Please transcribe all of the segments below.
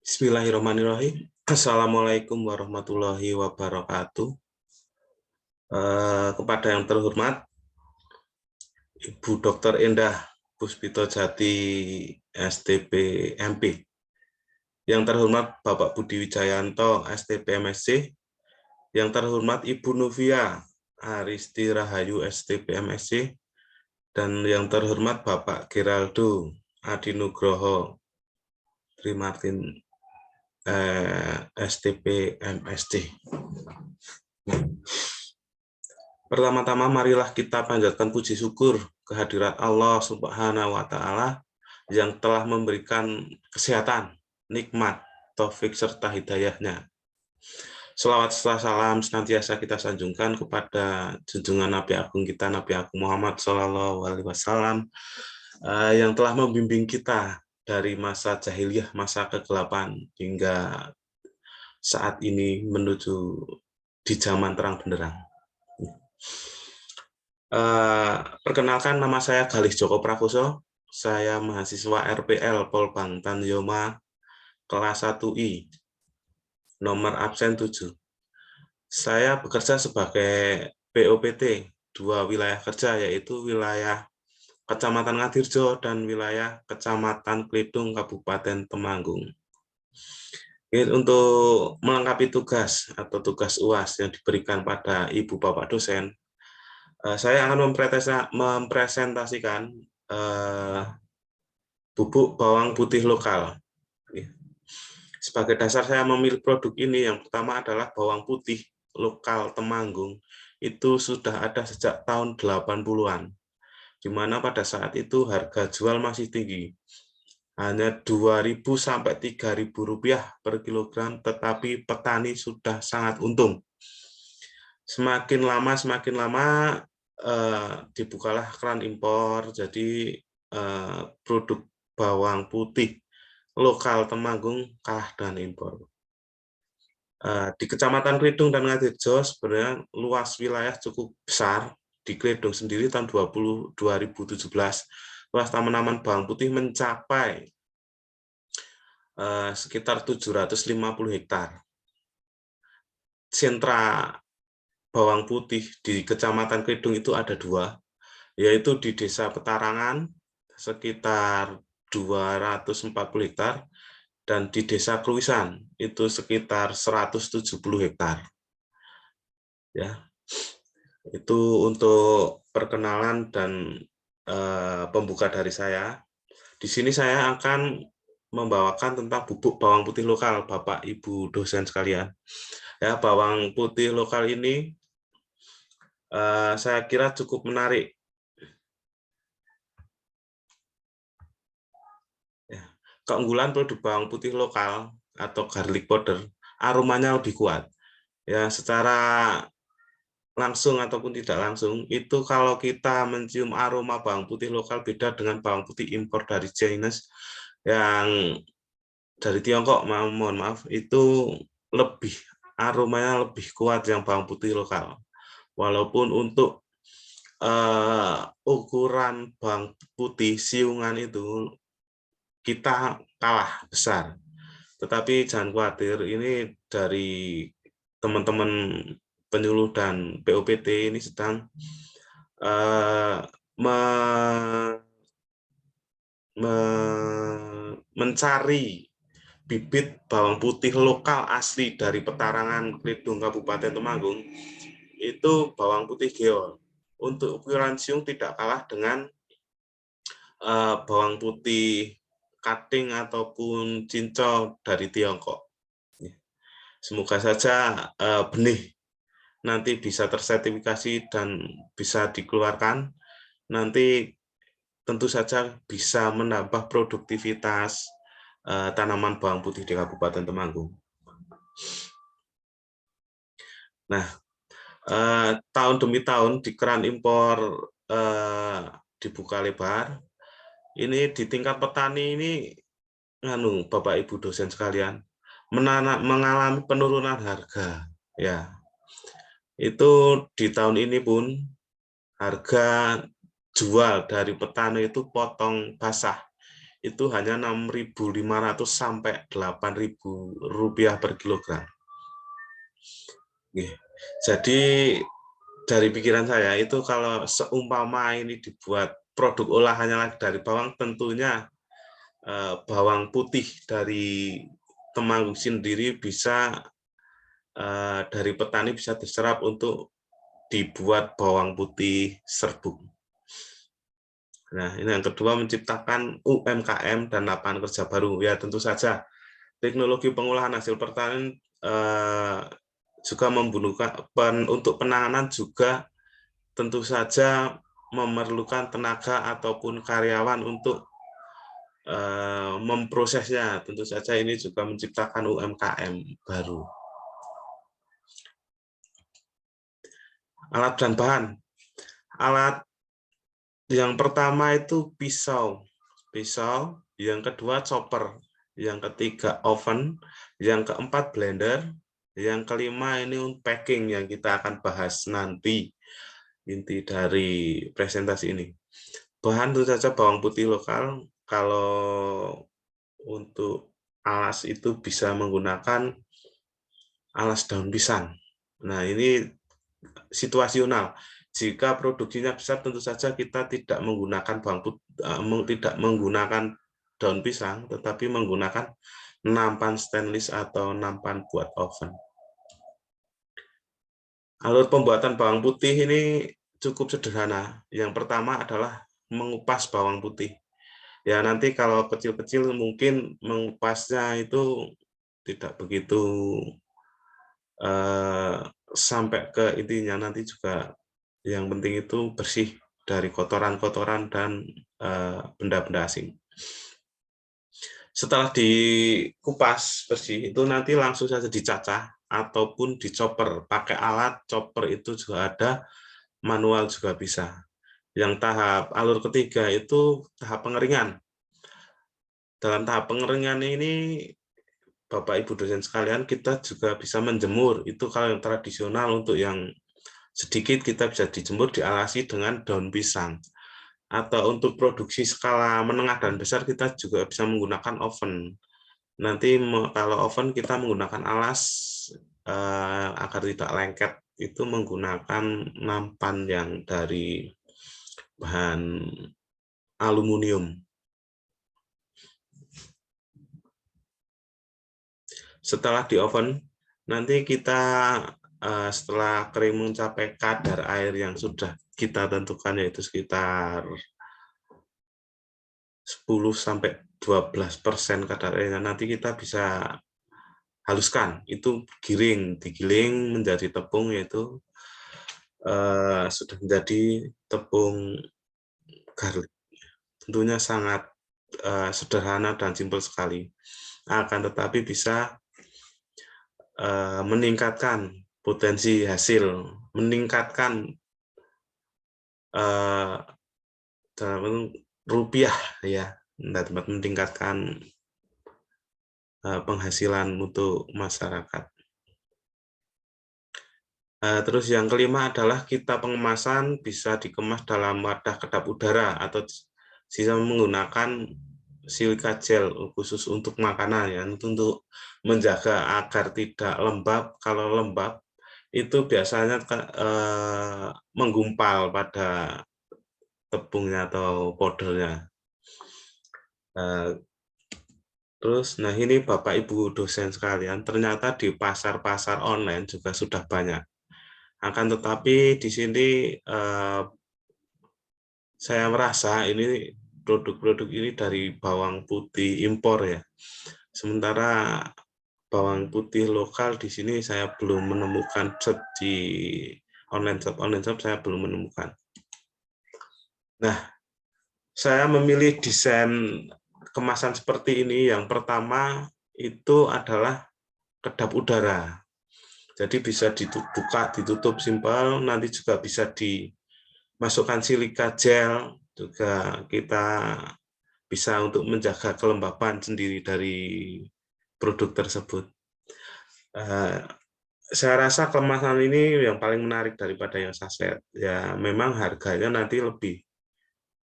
Bismillahirrahmanirrahim. Assalamualaikum warahmatullahi wabarakatuh. Kepada yang terhormat Ibu Dr. Endah Puspito Jati STP MP, yang terhormat Bapak Budi Wijayanto STP MSc, yang terhormat Ibu Novia Aristi Rahayu STP MSc, dan yang terhormat Bapak Geraldo Adi Nugroho Trimartin STP MSc. Pertama-tama marilah kita panjatkan puji syukur kehadirat Allah Subhanahu wa Ta'ala yang telah memberikan kesehatan, nikmat, taufik serta hidayahnya. Selawat serta salam senantiasa kita sanjungkan kepada junjungan Nabi Agung kita, Nabi Agung Muhammad SAW, yang telah membimbing kita dari masa jahiliyah, masa kegelapan, hingga saat ini menuju di zaman terang benderang. Perkenalkan, nama saya Galih Joko Prakoso, saya mahasiswa RPL Polbang Tanyoma kelas 1I, nomor absen 7. Saya bekerja sebagai POPT 2 wilayah kerja, yaitu wilayah Kecamatan Ngadirjo dan wilayah Kecamatan Klidung Kabupaten Temanggung. Untuk melengkapi tugas atau tugas UAS yang diberikan pada Ibu Bapak dosen, saya akan mempresentasikan bubuk bawang putih lokal. Sebagai dasar saya memilih produk ini, yang pertama adalah bawang putih lokal Temanggung. Itu sudah ada sejak tahun 80-an, di mana pada saat itu harga jual masih tinggi. Hanya Rp2.000 sampai Rp3.000 per kilogram, tetapi petani sudah sangat untung. Semakin lama dibukalah keran impor, jadi produk bawang putih lokal Temanggung kalah dengan impor. Di Kecamatan Klidung dan Ngadirjo sebenarnya luas wilayah cukup besar. Di Klidung sendiri tahun 2017 luas tanaman bawang putih mencapai sekitar 750 hektar. Sentra bawang putih di Kecamatan Klidung itu ada 2, yaitu di Desa Petarangan sekitar 240 hektar, dan di Desa Kluisan itu sekitar 170 hektar. Ya, itu untuk perkenalan dan pembuka dari saya. Di sini saya akan membawakan tentang bubuk bawang putih lokal, Bapak Ibu dosen sekalian. Ya, bawang putih lokal ini saya kira cukup menarik. Ya, keunggulan produk bawang putih lokal atau garlic powder, aromanya lebih kuat. Ya, secara langsung ataupun tidak langsung, itu kalau kita mencium aroma bawang putih lokal beda dengan bawang putih impor dari China yang dari Tiongkok, mohon maaf, itu lebih aromanya lebih kuat yang bawang putih lokal. Walaupun untuk ukuran bawang putih siungan itu kita kalah besar. Tetapi jangan khawatir, ini dari teman-teman penyuluh dan POPT ini sedang mencari bibit bawang putih lokal asli dari Petarangan Klidung Kabupaten Temanggung. Itu bawang putih geol. Untuk ukuran siung tidak kalah dengan bawang putih cutting ataupun cincau dari Tiongkok. Semoga saja benih nanti bisa tersertifikasi dan bisa dikeluarkan. Nanti tentu saja bisa menambah produktivitas tanaman bawang putih di Kabupaten Temanggung. Nah, tahun demi tahun di keran impor dibuka lebar. Ini di tingkat petani ini, Bapak Ibu dosen sekalian, mengalami penurunan harga. Ya, itu di tahun ini pun harga jual dari petani itu potong basah itu hanya 6.500 sampai 8.000 rupiah per kilogram. Jadi dari pikiran saya itu kalau seumpama ini dibuat produk olahannya lagi dari bawang, tentunya bawang putih dari Temanggung sendiri bisa dari petani bisa diserap untuk dibuat bawang putih serbuk. Nah, ini yang kedua, menciptakan UMKM dan lapangan kerja baru. Ya, tentu saja teknologi pengolahan hasil pertanian juga membutuhkan untuk penanganan juga tentu saja memerlukan tenaga ataupun karyawan untuk memprosesnya. Tentu saja ini juga menciptakan UMKM baru. Alat dan bahan. Alat yang pertama itu pisau, yang kedua chopper, yang ketiga oven, yang keempat blender, yang kelima ini packing yang kita akan bahas nanti inti dari presentasi ini. Bahan tentu saja bawang putih lokal. Kalau untuk alas itu bisa menggunakan alas daun pisang. Nah, ini situasional. Jika produksinya besar, tentu saja kita tidak menggunakan bawang putih, tidak menggunakan daun pisang, tetapi menggunakan nampan stainless atau nampan buat oven. Alur pembuatan bawang putih ini cukup sederhana. Yang pertama adalah mengupas bawang putih. Ya, nanti kalau kecil-kecil mungkin mengupasnya itu tidak begitu sampai ke intinya, nanti juga yang penting itu bersih dari kotoran-kotoran dan benda-benda asing. Setelah dikupas bersih, itu nanti langsung saja dicacah ataupun dicoper. Pakai alat chopper itu juga ada, manual juga bisa. Yang tahap alur ketiga itu tahap pengeringan. Dalam tahap pengeringan ini, Bapak Ibu dosen sekalian, kita juga bisa menjemur. Itu kalau yang tradisional, untuk yang sedikit kita bisa dijemur, dialasi dengan daun pisang. Atau untuk produksi skala menengah dan besar kita juga bisa menggunakan oven. Nanti kalau oven kita menggunakan alas agar tidak lengket, itu menggunakan nampan yang dari bahan aluminium. Setelah di oven, nanti kita setelah kering mencapai kadar air yang sudah kita tentukan, yaitu sekitar 10-12% kadar airnya, nanti kita bisa haluskan, itu digiling menjadi tepung, yaitu sudah menjadi tepung garlic. Tentunya sangat sederhana dan simpel sekali, akan tetapi bisa meningkatkan potensi hasil, meningkatkan dalam rupiah, ya, dapat meningkatkan penghasilan untuk masyarakat. Terus yang kelima adalah kita pengemasan bisa dikemas dalam wadah kedap udara atau bisa menggunakan silika gel khusus untuk makanan, ya, untuk menjaga agar tidak lembab. Kalau lembab itu biasanya menggumpal pada tepungnya atau powdernya. Terus, nah ini Bapak Ibu dosen sekalian, ternyata di pasar-pasar online juga sudah banyak. Akan tetapi di sini saya merasa ini produk-produk ini dari bawang putih impor, ya. Sementara bawang putih lokal di sini saya belum menemukan, di online shop saya belum menemukan. Nah, saya memilih desain kemasan seperti ini. Yang pertama itu adalah kedap udara. Jadi bisa dibuka, ditutup simpel, nanti juga bisa dimasukkan silika gel, juga kita bisa untuk menjaga kelembapan sendiri dari produk tersebut. Saya rasa kemasan ini yang paling menarik daripada yang saset. Ya, memang harganya nanti lebih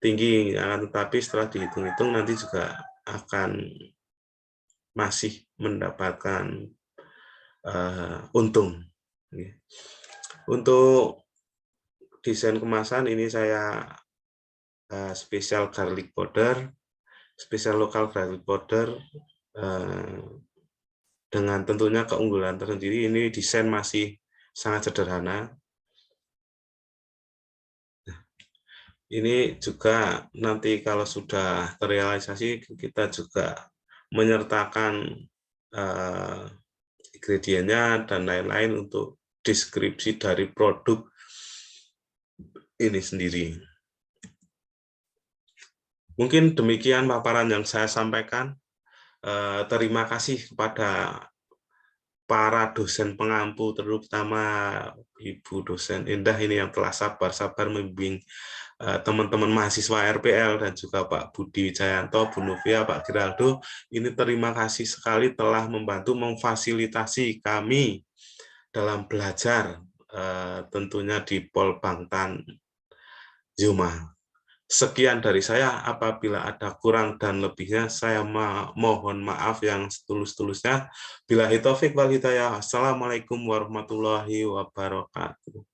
tinggi, tetapi setelah dihitung-hitung nanti juga akan masih mendapatkan untung. Untuk desain kemasan ini saya spesial garlic powder, spesial lokal garlic powder dengan tentunya keunggulan tersendiri. Ini desain masih sangat sederhana. Ini juga nanti kalau sudah terrealisasi kita juga menyertakan ingredientnya dan lain-lain untuk deskripsi dari produk ini sendiri. Mungkin demikian paparan yang saya sampaikan. Terima kasih kepada para dosen pengampu, terutama Ibu dosen Indah ini yang telah sabar-sabar membimbing teman-teman mahasiswa RPL dan juga Pak Budi Wijayanto, Bu Novia, Pak Giraldo. Ini terima kasih sekali telah membantu memfasilitasi kami dalam belajar tentunya di Pol Bangtan Zuma. Sekian dari saya, apabila ada kurang dan lebihnya, saya mohon maaf yang setulus-tulusnya. Billahi taufik wal hidayah. Assalamualaikum warahmatullahi wabarakatuh.